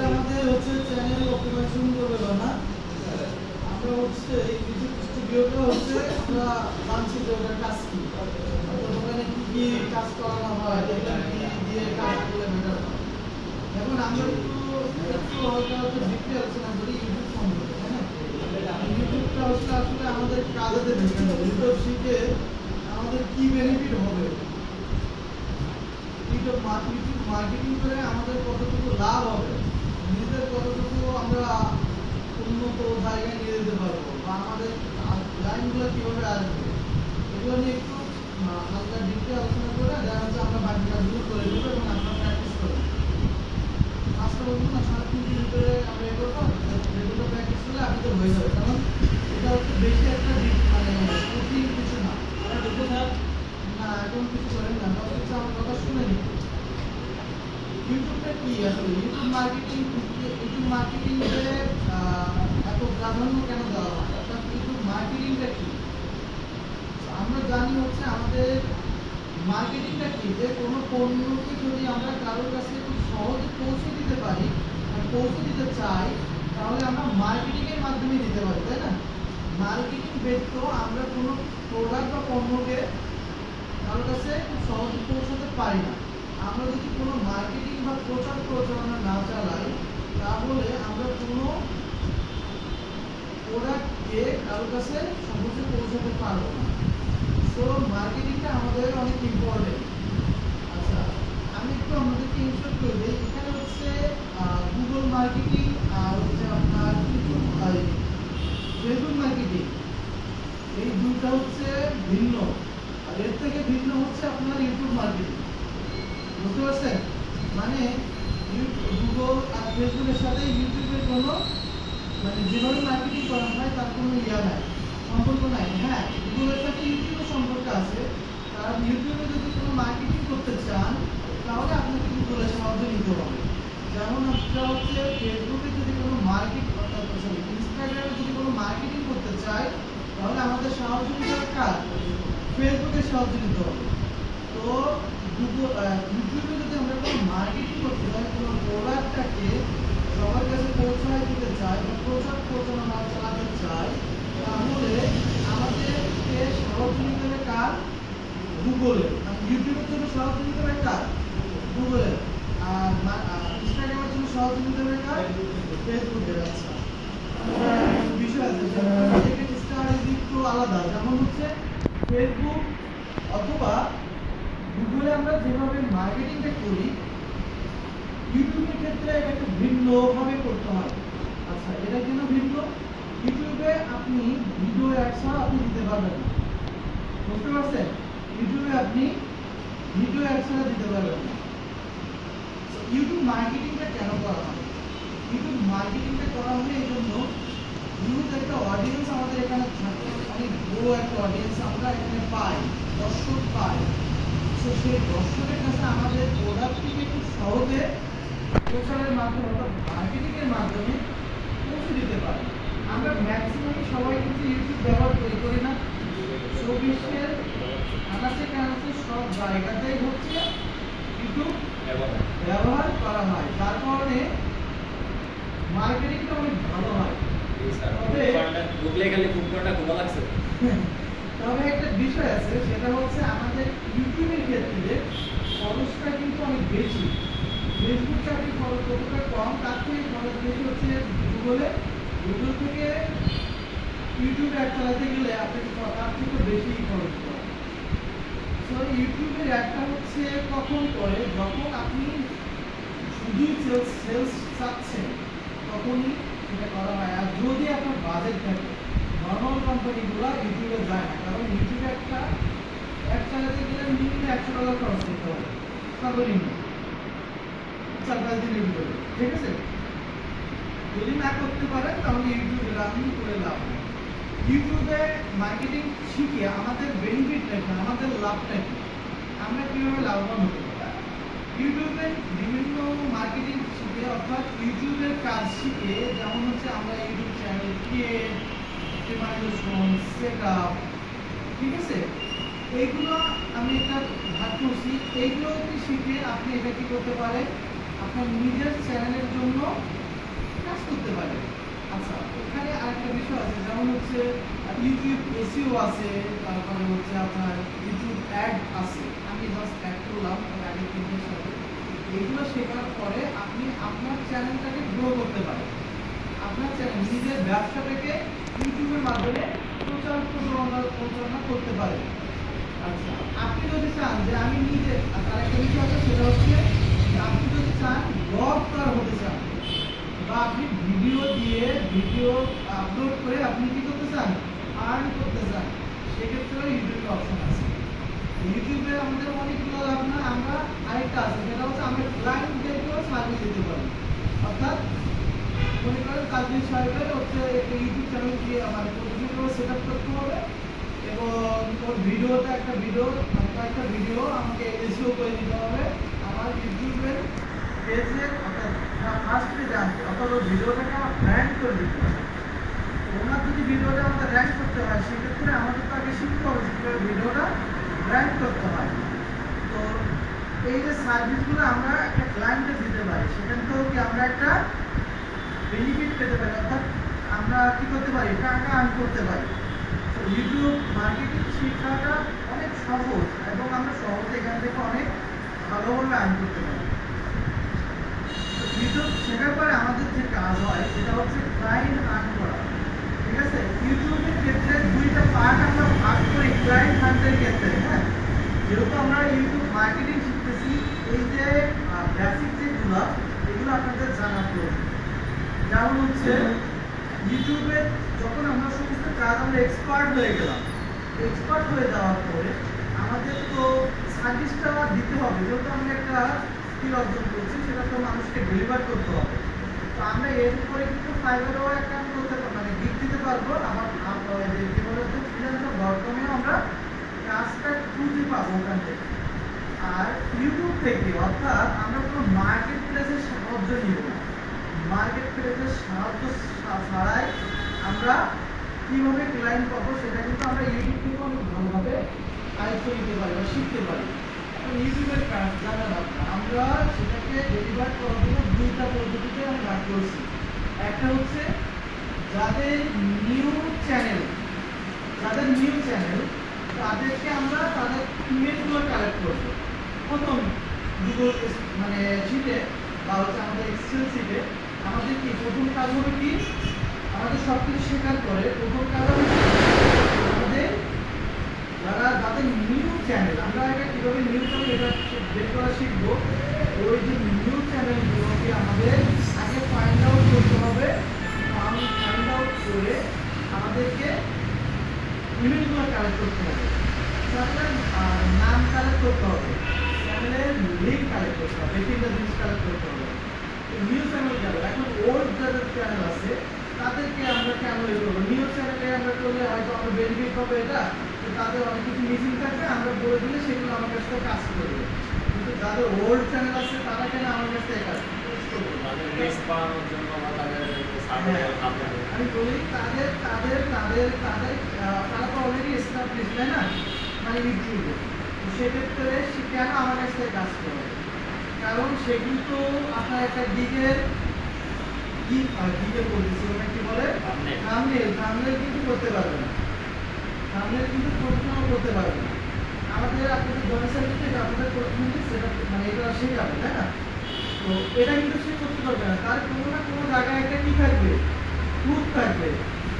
আমাদের হচ্ছে channel optimisation করবে না আমরা হচ্ছে এই ভিডিওটা হচ্ছে আমরা জানছি যে ওটা কাজ কি ওখানে কি কি কাজ করানো হয় এটা কি দিয়ে কাজ করলে বেটার হয় এখন আমরা একটু হয়তো ডিটেইল আলোচনা করি ইউটিউব সম্পর্কে তাই না ইউটিউবটা হচ্ছে আসলে আমাদের কাজে দেবে ইউটিউব শিখে আমাদের কি বেনিফিট হবে ইউটিউব মার্কেটিং করে আমাদের কতটুকু লাভ হবে নিজেদের কতটুকু আমরা উন্নত জায়গায় নিয়ে যেতে পারবো বা আমাদের লাইনগুলো কীভাবে আসবে এগুলো নিয়ে একটু হালকা ডিপে আলোচনা করে দেখা যাচ্ছে আমরা বাকি কাজগুলো করে দেবো এবং আমরা প্র্যাকটিস করবো আজকে বলবো না 7 দিনের ভিতরে আমরা এ করবো রেগুলার প্র্যাকটিস করলে আপনাদের হয়ে যাবে কারণ এটা হচ্ছে বেশি একটা মানে কঠিন কিছু না না এখন কিছু করেন না হচ্ছে আমার কথা শুনে নিন ইউটিউবটা কি আসলে ইউটিউব মার্কেটিংয়ে এত প্রাধান্য কেন দেওয়া হয় অর্থাৎ ইউটিউব মার্কেটিংটা কি আমরা জানি হচ্ছে আমাদের মার্কেটিংটা কি যে কোনো পণ্যকে যদি আমরা কারোর কাছে খুব সহজে পৌঁছে দিতে পারি পৌঁছে দিতে চাই তাহলে আমরা মার্কেটিংয়ের মাধ্যমে দিতে পারি তাই না মার্কেটিং ব্যতীত আমরা কোনো প্রোডাক্ট বা পণ্যকে কারোর কাছে খুব সহজে পৌঁছাতে পারি না আমরা যদি কোনো মার্কেটিং বা প্রচার প্রচারণা না চালাই তাহলে আমরা কোনো প্রোডাক্টকে কারোর কাছে সহজে পৌঁছাতে পারবো না সো মার্কেটিংটা আমাদের অনেক ইম্পর্টেন্ট আচ্ছা আমি একটু আমাদেরকে ইনস্টল করে দিই এখানে হচ্ছে গুগল মার্কেটিং আর হচ্ছে আপনার ইউটিউব ফেসবুক মার্কেটিং এই দুটো হচ্ছে ভিন্ন আর এর থেকে ভিন্ন হচ্ছে আপনার ইউটিউব মার্কেটিং বুঝতে পারছেন মানে গুগল আর ফেসবুকের সাথে ইউটিউবের কোনো মানে যেভাবে মার্কেটিং করা হয় তার কোনো নাই সম্পর্ক নাই হ্যাঁ গুগলের সাথে ইউটিউবের সম্পর্ক আছে কারণ ইউটিউবে যদি কোনো মার্কেটিং করতে চান তাহলে আপনাকে গুগলের সাহায্য নিতে হবে যেমন আপনারা হচ্ছে ফেসবুকে যদি কোনো ইনস্টাগ্রামে যদি কোনো মার্কেটিং করতে চাই তাহলে আমাদের সাহায্য নিতে হবে কার ফেসবুকের সাহায্য নিতে হবে তো ইউটিউবে যদি আমরা কোনো মার্কেটিং করতে চাই কোনো প্রোডাক্টটাকে সবার কাছে পৌঁছায় দিতে চাই বা প্রচার প্রচারণা চালাতে চাই তাহলে আমাদেরকে সাহায্য নিতে হবে কার গুগলে ইউটিউবের জন্য সাহায্য নিতে হবে কার গুগলে আর ইনস্টাগ্রামের জন্য সাহায্য নিতে হবে কার ফেসবুকের আচ্ছা বিষয় আছে একটু আলাদা যেমন হচ্ছে ফেসবুক অথবা গুগলে আমরা যেভাবে মার্কেটিংটা করি ইউটিউবের ক্ষেত্রে এটা একটু ভিন্নভাবে করতে হয় আচ্ছা এটা কেন ভিন্ন ইউটিউবে আপনি ভিডিও অ্যাড ছাড়া আপনি দিতে পারবেন না বুঝতে পারছেন ইউটিউবে আপনি ভিডিও অ্যাড ছাড়া দিতে পারবেন না ইউটিউব মার্কেটিংটা কেন করা হয় ইউটিউব মার্কেটিংটা করা হয় এই জন্য ইউটিউব একটা অডিয়েন্স আমাদের এখানে থাকে অনেক বড় একটা অডিয়েন্স আমরা এখানে পাই দর্শক পাই তো সেই দর্শকের কাছে আমাদের প্রোডাক্টটিকে খুব সহজে প্রচারের মাধ্যমে অর্থাৎ মার্কেটিংয়ের মাধ্যমে পৌঁছে দিতে পারি আমরা ম্যাক্সিমাম সবাই কিন্তু ইউটিউব ব্যবহার করি না বিশ্বের আনাচে কানাচে সব জায়গাতেই হচ্ছে ইউটিউব ব্যবহার করা হয় যার কারণে মার্কেটিংটা অনেক ভালো হয় তবে একটা বিষয় আছে সেটা হচ্ছে আমাদের ইউটিউবের ক্ষেত্রে খরচটা কিন্তু অনেক বেশি ফেসবুক ট্রাফিক খরচ কতটা কম, তার থেকে খরচ বেশি হচ্ছে গুগলে। গুগল থেকে ইউটিউবে অ্যাড চালাতে গেলে আপনাকে তার থেকে বেশি খরচ করে। সো ইউটিউবের অ্যাডটা হচ্ছে কখন করে, যখন আপনি শুধুই সেলস চাচ্ছেন তখনই এটা করা হয়। আর যদি আপনার বাজেট থাকে, নর্মাল কোম্পানিগুলো ইউটিউবে যায় না, কারণ ইউটিউবে একটা অ্যাড চালাতে গেলে মিনিমাম $100 খরচ করতে হবে সর্বনিম্ন 4-5 দিনের ভিতরে, ঠিক আছে? যদি না করতে পারেন তাহলে ইউটিউবে রানিং করে লাভ নেই। ইউটিউবে মার্কেটিং শিখে আমাদের বেনিফিট থাকে, আমাদের লাভটা কি, আমরা কীভাবে লাভবান হতে পারি। ইউটিউবে বিভিন্ন মার্কেটিং শিখে, অর্থাৎ ইউটিউবের কাজ শিখে, যেমন হচ্ছে আমরা YouTube channel create, optimization, setup, ঠিক আছে, এইগুলো আমি একটা ভাগ করছি। এইগুলো শিখে আপনি এটা কি করতে পারেন, আপনার নিজের চ্যানেলের জন্য কাজ করতে পারেন। আচ্ছা, এখানে আরেকটা বিষয় আছে, যেমন হচ্ছে ইউটিউব এসইও আছে, তারপরে হচ্ছে আপনার ইউটিউব অ্যাড আছে। আমি জাস্ট অ্যাড করলাম আগে 3 দিনের সাথে। এইগুলো শেখার পরে আপনি আপনার চ্যানেলটাকে গ্রো করতে পারেন। আপনার চ্যানেল নিজের ব্যবসাটাকে ইউটিউবের মাধ্যমে প্রচারণা করতে পারেন। আচ্ছা, আপনি যদি চান যে আমি নিজে, আরেকটা বিষয় আছে সেটা হচ্ছে আপনি যদি চান ব্লগার হতে চান, বা আপনি ভিডিও আপলোড করে আপনি কি করতে চান, আর্ন করতে চান, সেক্ষেত্রে ইউটিউবে অপশন আছে। ইউটিউবে আমাদের অনেকগুলো লাভ না, আমরা আরেকটা আছে সেটা হচ্ছে আমরা ক্লায়েন্টদেরকেও সার্ভিস দিতে পারি। অর্থাৎ মনে করেন কাজী সাহেবের হচ্ছে একটা ইউটিউব চ্যানেল দিয়ে মানে প্রতিদিন সেট আপ করতে হবে, এবং ওর ভিডিওটা একটা ভিডিও আমাকে এসইও করে দিতে হবে আমার ইউটিউবের পেজে, অর্থাৎ ফার্স্ট পেজে আনতে, অর্থাৎ ওই ভিডিওটাকে আমার র্যাঙ্ক করে দিতে হবে। ওনার যদি ভিডিওটা আমাদের র্যাঙ্ক করতে হয়, সেক্ষেত্রে আমাদের তাকে শিখতে হবে কীভাবে ভিডিওটা র্যাঙ্ক করতে হয়। তো এই যে সার্ভিসগুলো আমরা একটা ক্লায়েন্টকে দিতে পারি, সেখান থেকেও কি আমরা একটা বেনিফিট পেতে পারি, অর্থাৎ আমরা কি করতে পারি, টাকা আর্ন করতে পারি। তো ইউটিউব মার্কেটিং শেখাটা অনেক সহজ, এবং আমরা সহজে এখান থেকে অনেক ভালোভাবে আর্ন করতে পারি। ইউটিউব শেখার পরে আমাদের যে কাজ হয় সেটা হচ্ছে ক্লায়েন্ট আর্ন করা, ঠিক আছে? ইউটিউবের ক্ষেত্রে 2টা পার্ট আমরা ভাগ করি ক্লায়েন্ট আর্নের ক্ষেত্রে। হ্যাঁ, যেহেতু আমরা ইউটিউব মার্কেটিং শিখতেছি, এই যে বেসিক যেগুলো, এগুলো আপনাদের জানা প্রয়োজন। যেমন হচ্ছে ইউটিউবে যখন আমরা সমস্ত কাজ আমরা এক্সপার্ট হয়ে গেলাম, এক্সপার্ট হয়ে যাওয়ার পরে আমাদের তো সার্ভিসটা দিতে হবে, যেহেতু আমরা একটা স্কিল অর্জন করছি, সেটা তো মানুষকে ডেলিভার করতে হবে। তো আমরা এর উপরে কিন্তু ফাইবারও একটা করতে মানে গিগ দিতে পারবো। আমার যে বলে হচ্ছে ফ্রিল্যান্সার.com-এও আমরা কাজটা খুঁজে পাবো ওখান থেকে। আর ইউটিউব থেকে, অর্থাৎ আমরা কোনো মার্কেট প্লেসের সাহায্য নিব না। মার্কেট প্লেসের সাহায্য ছাড়াই আমরা কীভাবে ক্লায়েন্ট পাবো সেটা কিন্তু আমরা ইউটিউব থেকে অনেক ভালোভাবে আয়ত্ত নিতে পারি বা শিখতে পারি। এখন ইউটিউবের কাজ জানার আপনার, আমরা সেটাকে ডেলিভার করার জন্য 2টা পদ্ধতিতে আমরা ভাগ করছি। একটা হচ্ছে যাদের নিউ চ্যানেল, তাদেরকে আমরা তাদের ইমেলগুলো কালেক্ট করবো। প্রথম গুগল মানে শিটে বা হচ্ছে আমাদের এক্সেল শিটে আমাদের কি প্রথম কাজ হবে কি, আমাদের সব কিছু শেখার পরে প্রথম কাজ হবে আমাদের যাদের নিউ চ্যানেল, আমরা এটা কীভাবে নিউ চ্যানেল এটা বের করা শিখবো। ওই যে নিউ চ্যানেলগুলোকে আমাদের আগে ফাইন্ড আউট করতে হবে। ফাইন্ড আউট করে আমাদেরকে ইমেলগুলো কালেক্ট করতে হবে, চ্যানেলের নাম কালেক্ট করতে হবে, চ্যানেলের লিঙ্ক কালেক্ট করতে হবে, 3টা জিনিস কালেক্ট করতে হবে। নিউ চ্যানেল গেল। এখন ওল্ড যাদের চ্যানেল আছে তাদেরকে আমরা কেন করবো, নিউ চ্যানেলে আমরা করলে হয়তো আমরা বেনিফিট পাবো এটা, তো তাদের অনেক কিছু মিসিং থাকবে, আমরা বলে দিলে সেগুলো আমার কাছ থেকে কাজ করবে। কিন্তু যাদের ওল্ড চ্যানেল আছে তারা কেন আমার কাছ থেকে কাজ করবে, আমি বলি তারা তো অলরেডি এস্টাবলিশ, তাই না, মানে ইউটিউবে। তো সেক্ষেত্রে সে কেন আমার কাছ থেকে কাজ করবে, কারণ সে কিন্তু আপনার একটা গিগের বলতেছি, ওটা কি বলে থাম্বনেল কিন্তু করতে পারবে না, থাম্বনেল কিন্তু প্রফেশনাল করতে পারবে না। আমাদের আপনাদের জয়েন্ট সার্ভিস থেকে আপনাদের প্রতিনিধি সেটা মানে এটা শেখাবে, তাই না? তো এটা কিন্তু সে করতে পারবে না, তার কোনো না কোনো জায়গায় একটা কি থাকবে, খুঁত থাকবে,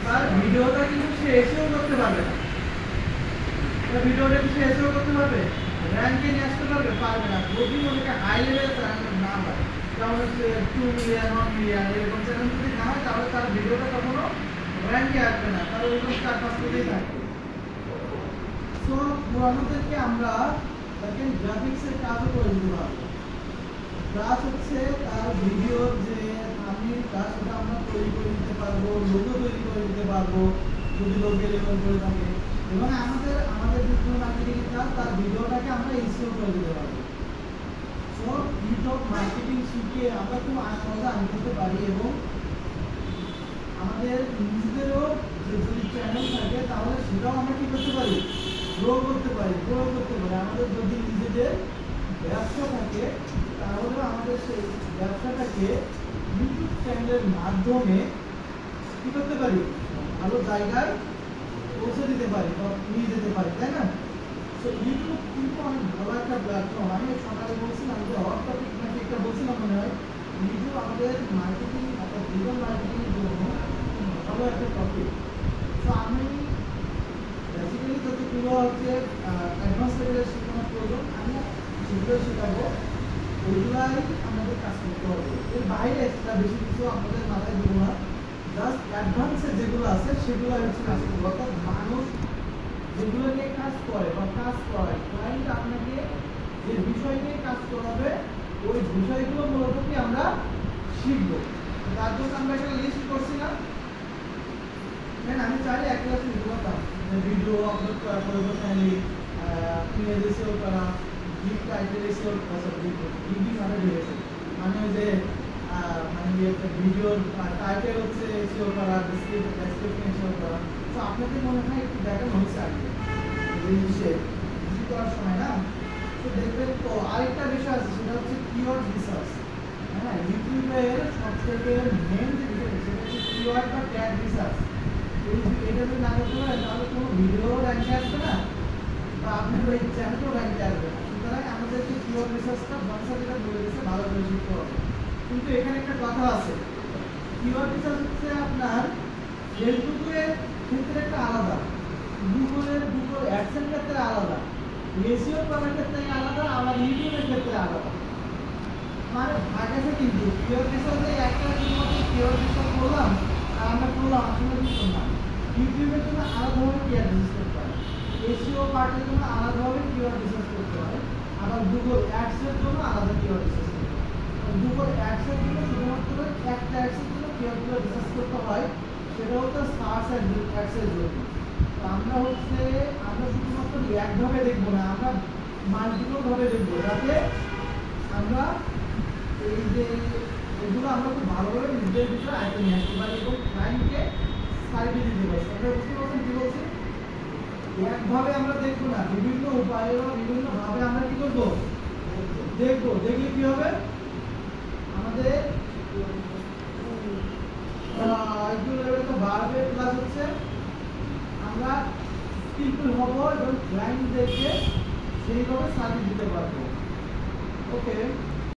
তার ভিডিওটা কিন্তু সে এসেও করতে পারবে না, তার ভিডিওটা কি সে এসেও করতে পারবে, র্যাঙ্কে নিয়ে আসতে পারবে, পারবে না। যদি ওনাকে হাই লেভেল র্যাঙ্ক না হয়, যেমন হচ্ছে 2 মিলিয়ন 1 মিলিয়ন এরকম চ্যানেল যদি না হয়, তাহলে তার ভিডিওটা কখনো র্যাঙ্কে আসবে না, তার ওইরকম 4-5 কোটিই থাকবে। সো আমাদেরকে আমরা দেখেন গ্রাফিক্সের কাজও করে দিতে পারবো, প্লাস হচ্ছে তার ভিডিওর যে থাম্বনেইল কাজ সেটা আমরা তৈরি করে দিতে পারবো, লোগো তৈরি করে দিতে পারবো যদি লোগো এলিমেন্ট করে থাকে, এবং আমাদের ডিজিটাল মার্কেটিং কাজ তার ভিডিওটাকে আমরা ইনস্টল করে দিতে পারবো। সো টিকটক মার্কেটিং শিখে আমরা খুব মজা আনতে পারি, এবং আমাদের নিজেদেরও যদি চ্যানেল থাকে তাহলে সেটাও আমরা কি করতে পারি, গ্রো করতে পারি। আমাদের যদি নিজেদের ব্যবসা থাকে তাহলে আমাদের সেই ব্যবসাটাকে ইউটিউব চ্যানেলের মাধ্যমে কি করতে পারি, ভালো জায়গায় পৌঁছে দিতে পারি বা নিয়ে যেতে পারি, তাই না? তো ইউটিউব কিন্তু অনেক ভালো একটা প্ল্যাটফর্ম। আমি সকালে বলছিলাম যে হট টপিক নাকি একটা বলছিলাম মনে হয়, ইউটিউব আমাদের মার্কেটিং অর্থাৎ ডিজিটাল মার্কেটিংয়ের জন্য ভালো একটা টপিক। তো আমি বেসিক্যালি যতগুলো হচ্ছে অ্যাডভান্স লেভেলের শেখানোর প্রয়োজন আমি সেগুলো শেখাবো, ওইগুলাই আমাদের কাজ করতে হবে। এর বাইরে এক্সট্রা বেশি কিছু আমাদের মাথায় দেবো না, জাস্ট অ্যাডভান্সে যেগুলো আছে সেগুলো হচ্ছে কাজ করবো। অর্থাৎ মানুষ যেগুলো নিয়ে কাজ করে বা কাজ করায়, ক্লায়েন্ট আপনাকে যে বিষয় নিয়ে কাজ করাবে ওই বিষয়গুলো মূলত কি আমরা শিখবো। তার জন্য আমরা একটা লিস্ট করছিলাম, আমি চাইলে এক ক্লাস নিতে পারতাম, ভিডিও আপলোড করা, প্রফেশনালি ইমেজ এসেও করা, গিফট টাইটেল এসেও গিফট মানে ভেবেছে, মানে ওই যে মানে ভিডিওর টাইটেল হচ্ছে এসেও করা, ডেসক্রিপশন এসেও করা। তো আপনাদের মনে হয় একটু দেখানো হয়েছে আগে এই বিষয়ে কিছু করার সময় না। তো দেখবেন তো আরেকটা বিষয় আছে, সেটা হচ্ছে কিওয়ার্ড রিসার্চ। হ্যাঁ, ইউটিউবের সবথেকে মেন যে বিষয় সেটা হচ্ছে কিওয়ার্ড বা ট্যাগ রিসার্চ। এটা যদি না করতে পারেন তাহলে কোনো ভিডিও র্যাঙ্কে আসবে না বা আপনার ওই চ্যানেলও র্যাঙ্কে আসবে না। সুতরাং আমাদেরকে কিওয়ার্ড রিসার্চটা বংশা যেটা বলে দিচ্ছে ভালো করে শিখতে হবে। কিন্তু এখানে একটা কথা আছে, কিওয়ার্ড রিসার্চ হচ্ছে আপনার ফেসবুকের ক্ষেত্রে একটা আলাদা, গুগল অ্যাডসেন্স ক্ষেত্রে আলাদা, এসইও করার ক্ষেত্রে আলাদা, আবার ইউটিউবের ক্ষেত্রে আলাদা, মানে ভাগ আছে। কিন্তু কিওয়ার্ড রিসার্চে একটা কিওয়ার্ড রিসার্চ করলাম আর আমরা করলাম আসলে কিন্তু না, ইউটিউবের জন্য আলাদাভাবে কিওয়ার্ড রিসার্চ করতে হয়, এসইও পার্টের জন্য আলাদাভাবে কিওয়ার্ড রিসার্চ করতে হয়, আবার গুগল অ্যাডসের জন্য আলাদা কিওয়ার্ড রিসার্চ করতে হয়। গুগল অ্যাডসের জন্য শুধুমাত্র একটা অ্যাডসের জন্য কিওয়ার্ডগুলো রিসার্চ করতে হয়, সেটা হচ্ছে সার্চ অ্যাডসের জন্য। তো আমরা শুধুমাত্র একভাবে দেখবো না, আমরা মাল্টিপল ভাবে দেখবো, যাতে আমরা এই যে এগুলো আমরা খুব ভালোভাবে নিজেদের ভিতরে আয়ত্তে নিয়ে আসতে পারি এবং ক্লায়েন্টকে সার্ভিস দিতে পারি। আপনারা বুঝতে পারছেন কি বলছি? একভাবে আমরা দেখবো না, বিভিন্ন উপায়ে বা বিভিন্ন ভাবে আমরা কি করবো, দেখবো। দেখলে কি হবে, আমাদের আইকিউ লেভেলটা বাড়বে, প্লাস হচ্ছে আমরা স্কিলফুল হব এবং ক্লায়েন্টদেরকে সেইভাবে সার্ভিস দিতে পারবো। ওকে।